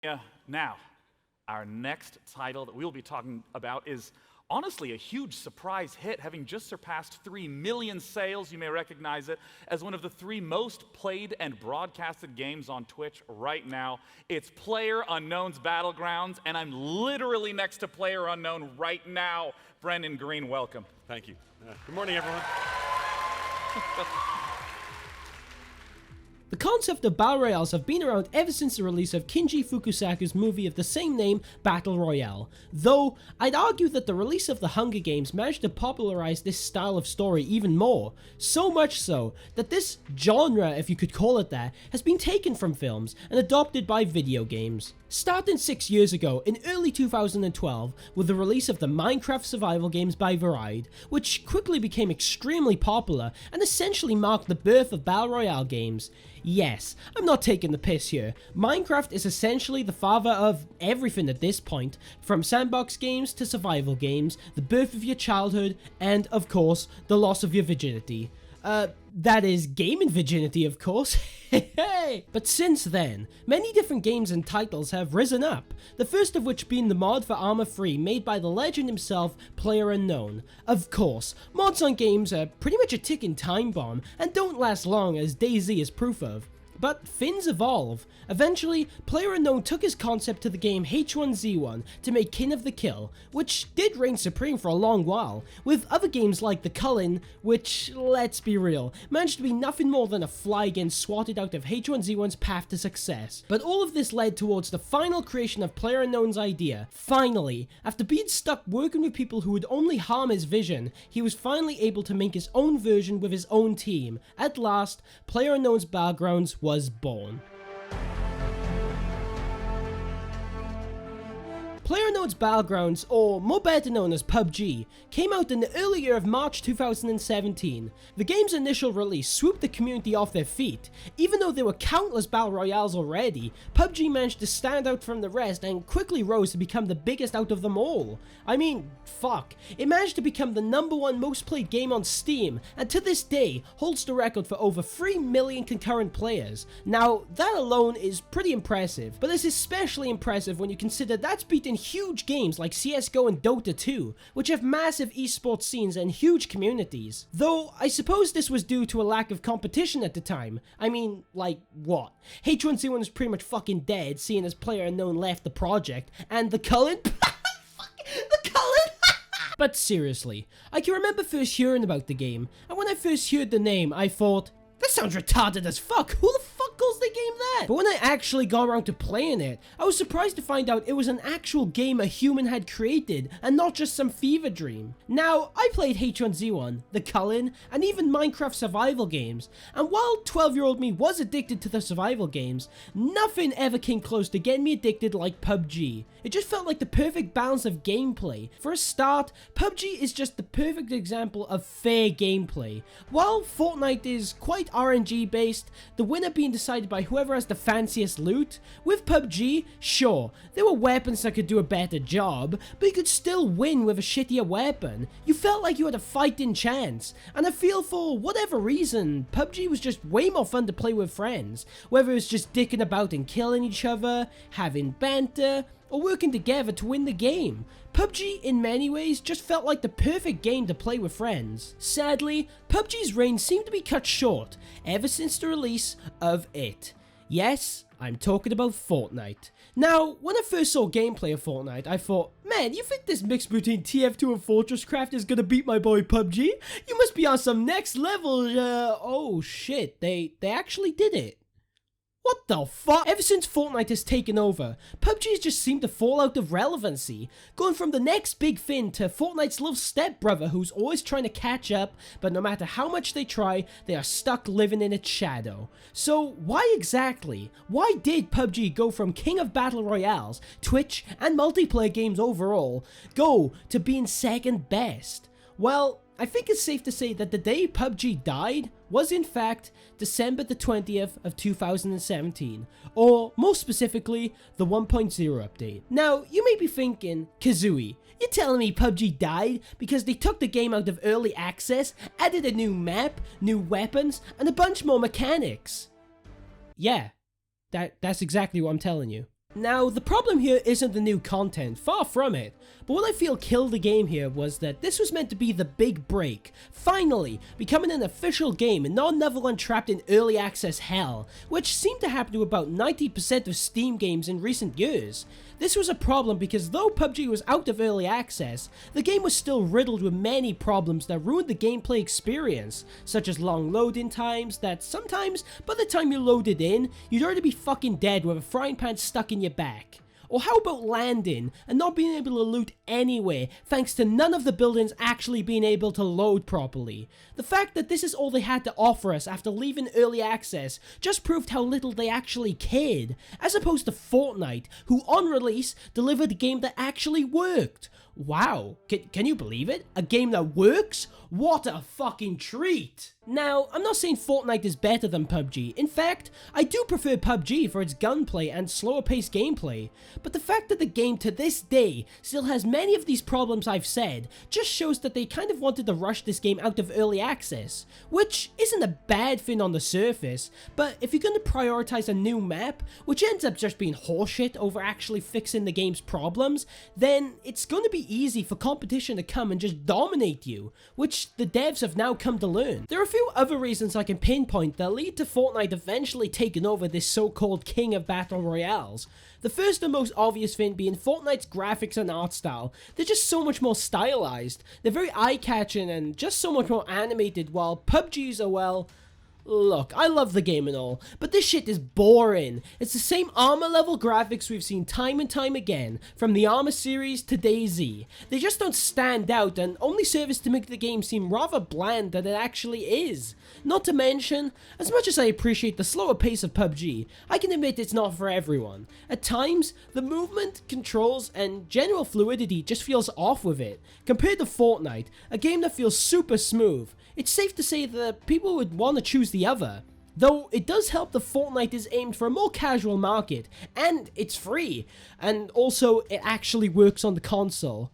Yeah, now, our next title that we'll be talking about is honestly a huge surprise hit, having just surpassed 3 million sales. You may recognize it as one of the 3 most played and broadcasted games on Twitch right now. It's PlayerUnknown's Battlegrounds, and I'm literally next to PlayerUnknown right now. Brendan Green, welcome. Thank you. Good morning, everyone. The concept of Battle Royales have been around ever since the release of Kinji Fukasaku's movie of the same name, Battle Royale, though I'd argue that the release of the Hunger Games managed to popularize this style of story even more, so much so that this genre, if you could call it that, has been taken from films and adopted by video games. Starting 6 years ago, in early 2012, with the release of the Minecraft survival games by Varied, which quickly became extremely popular and essentially marked the birth of Battle Royale games. Yes, I'm not taking the piss here. Minecraft is essentially the father of everything at this point, from sandbox games to survival games, the birth of your childhood, and of course, the loss of your virginity. That is gaming virginity, of course. But since then, many different games and titles have risen up, the first of which being the mod for Arma 3 made by the legend himself, PlayerUnknown. Of course, mods on games are pretty much a ticking time bomb and don't last long, as DayZ is proof of. But things evolve. Eventually, PlayerUnknown took his concept to the game H1Z1 to make King of the Kill, which did reign supreme for a long while, with other games like The Cullen, which, let's be real, managed to be nothing more than a fly getting swatted out of H1Z1's path to success. But all of this led towards the final creation of PlayerUnknown's idea. Finally, after being stuck working with people who would only harm his vision, he was finally able to make his own version with his own team. At last, PlayerUnknown's Battlegrounds was born. PlayerUnknown's Battlegrounds, or more better known as PUBG, came out in the early year of March 2017. The game's initial release swooped the community off their feet. Even though there were countless Battle Royales already, PUBG managed to stand out from the rest and quickly rose to become the biggest out of them all. I mean, fuck, it managed to become the #1 most played game on Steam, and to this day holds the record for over 3 million concurrent players. Now, that alone is pretty impressive, but it's especially impressive when you consider that's beaten huge games like CSGO and Dota 2, which have massive esports scenes and huge communities. Though, I suppose this was due to a lack of competition at the time. I mean, like, what? H1Z1 is pretty much fucking dead, seeing as PlayerUnknown left the project, and The Cullen? The Cullen? But seriously, I can remember first hearing about the game, and when I first heard the name, I thought, that sounds retarded as fuck. Who the fuck calls the game that? But when I actually got around to playing it, I was surprised to find out it was an actual game a human had created and not just some fever dream. Now, I played H1Z1, The Cullen, and even Minecraft survival games, and while 12-year-old me was addicted to the survival games, nothing ever came close to getting me addicted like PUBG. It just felt like the perfect balance of gameplay. For a start, PUBG is just the perfect example of fair gameplay. While Fortnite is quite RNG based, the winner being decided by whoever has the fanciest loot, with PUBG, sure, there were weapons that could do a better job, but you could still win with a shittier weapon. You felt like you had a fighting chance, and I feel for whatever reason, PUBG was just way more fun to play with friends, whether it was just dicking about and killing each other, having banter, or working together to win the game. PUBG, in many ways, just felt like the perfect game to play with friends. Sadly, PUBG's reign seemed to be cut short ever since the release of it. Yes, I'm talking about Fortnite. Now, when I first saw gameplay of Fortnite, I thought, man, you think this mix between TF2 and Fortress Craft is gonna beat my boy PUBG? You must be on some next level, oh shit, they actually did it. What the fuck? Ever since Fortnite has taken over, PUBG has just seemed to fall out of relevancy, going from the next big thing to Fortnite's little stepbrother who's always trying to catch up, but no matter how much they try, they are stuck living in its shadow. So why exactly? Why did PUBG go from king of battle royales, Twitch, and multiplayer games overall, go to being second best? Well, I think it's safe to say that the day PUBG died was in fact December the 20th of 2017, or more specifically, the 1.0 update. Now, you may be thinking, Kazooie, you're telling me PUBG died because they took the game out of early access, added a new map, new weapons, and a bunch more mechanics? Yeah, that's exactly what I'm telling you. Now, the problem here isn't the new content, far from it, but what I feel killed the game here was that this was meant to be the big break, finally becoming an official game and not another one trapped in early access hell, which seemed to happen to about 90% of Steam games in recent years. This was a problem because though PUBG was out of early access, the game was still riddled with many problems that ruined the gameplay experience, such as long loading times that sometimes, by the time you loaded in, you'd already be fucking dead with a frying pan stuck in your back. Or how about landing and not being able to loot anywhere thanks to none of the buildings actually being able to load properly? The fact that this is all they had to offer us after leaving early access just proved how little they actually cared, as opposed to Fortnite, who on release delivered a game that actually worked. Wow, can you believe it? A game that works? What a fucking treat! Now, I'm not saying Fortnite is better than PUBG. In fact, I do prefer PUBG for its gunplay and slower paced gameplay. But the fact that the game to this day still has many of these problems I've said just shows that they kind of wanted to rush this game out of early access. Which isn't a bad thing on the surface, but if you're going to prioritize a new map, which ends up just being horseshit over actually fixing the game's problems, then it's going to be easy for competition to come and just dominate you, which the devs have now come to learn. There are a few other reasons I can pinpoint that lead to Fortnite eventually taking over this so-called king of Battle Royales. The first and most obvious thing being Fortnite's graphics and art style. They're just so much more stylized, they're very eye-catching and just so much more animated, while PUBG's are, well, look, I love the game and all, but this shit is boring. It's the same armor level graphics we've seen time and time again, from the Armor series to DayZ. They just don't stand out and only serve to make the game seem rather bland than it actually is. Not to mention, as much as I appreciate the slower pace of PUBG, I can admit it's not for everyone. At times, the movement, controls, and general fluidity just feels off with it. Compared to Fortnite, a game that feels super smooth, it's safe to say that people would want to choose the other. Though it does help that Fortnite is aimed for a more casual market, and it's free, and also it actually works on the console.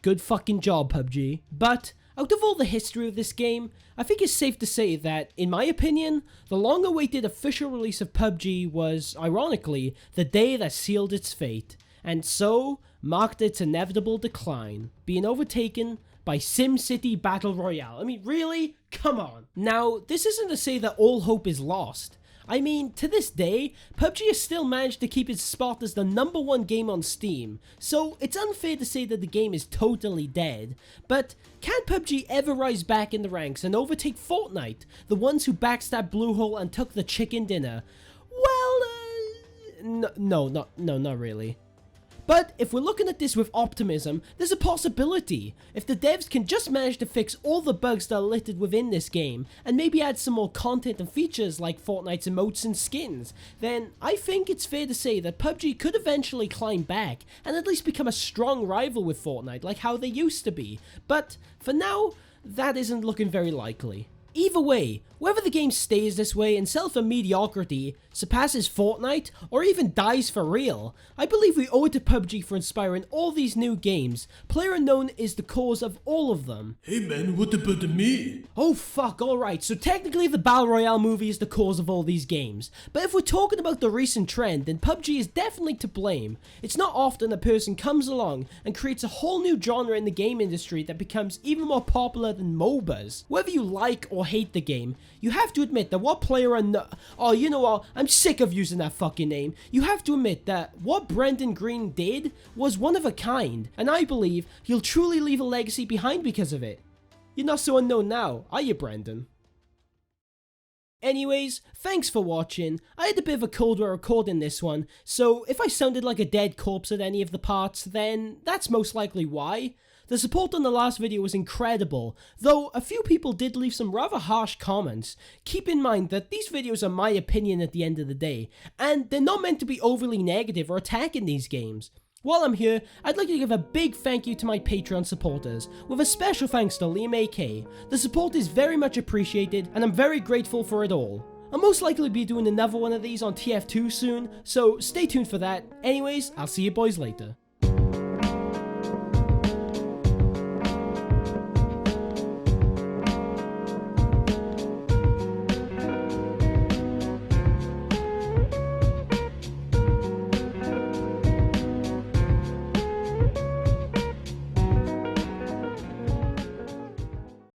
Good fucking job, PUBG. But out of all the history of this game, I think it's safe to say that, in my opinion, the long-awaited official release of PUBG was, ironically, the day that sealed its fate, and so marked its inevitable decline, being overtaken by SimCity Battle Royale. I mean, really? Come on. Now, this isn't to say that all hope is lost. I mean, to this day, PUBG has still managed to keep its spot as the #1 game on Steam, so it's unfair to say that the game is totally dead. But can PUBG ever rise back in the ranks and overtake Fortnite, the ones who backstabbed Bluehole and took the chicken dinner? Well, no, not really. But if we're looking at this with optimism, there's a possibility. If the devs can just manage to fix all the bugs that are littered within this game, and maybe add some more content and features like Fortnite's emotes and skins, then I think it's fair to say that PUBG could eventually climb back, and at least become a strong rival with Fortnite like how they used to be. But for now, that isn't looking very likely. Either way, whether the game stays this way and sells for mediocrity, surpasses Fortnite, or even dies for real, I believe we owe it to PUBG for inspiring all these new games. Playerunknown is the cause of all of them. Hey man, what about me? Oh fuck, alright, so technically the Battle Royale movie is the cause of all these games. But if we're talking about the recent trend, then PUBG is definitely to blame. It's not often a person comes along and creates a whole new genre in the game industry that becomes even more popular than MOBAs. Whether you like or hate the game, you have to admit that what Playerunknown— oh, you know what, I'm sick of using that fucking name. You have to admit that what Brendan Green did was one of a kind, and I believe he'll truly leave a legacy behind because of it. You're not so unknown now, are you, Brendan? Anyways, thanks for watching. I had a bit of a cold while recording this one, so if I sounded like a dead corpse at any of the parts, then that's most likely why. The support on the last video was incredible, though a few people did leave some rather harsh comments. Keep in mind that these videos are my opinion at the end of the day, and they're not meant to be overly negative or attacking these games. While I'm here, I'd like to give a big thank you to my Patreon supporters, with a special thanks to Liam AK. The support is very much appreciated, and I'm very grateful for it all. I'll most likely be doing another one of these on TF2 soon, so stay tuned for that. Anyways, I'll see you boys later.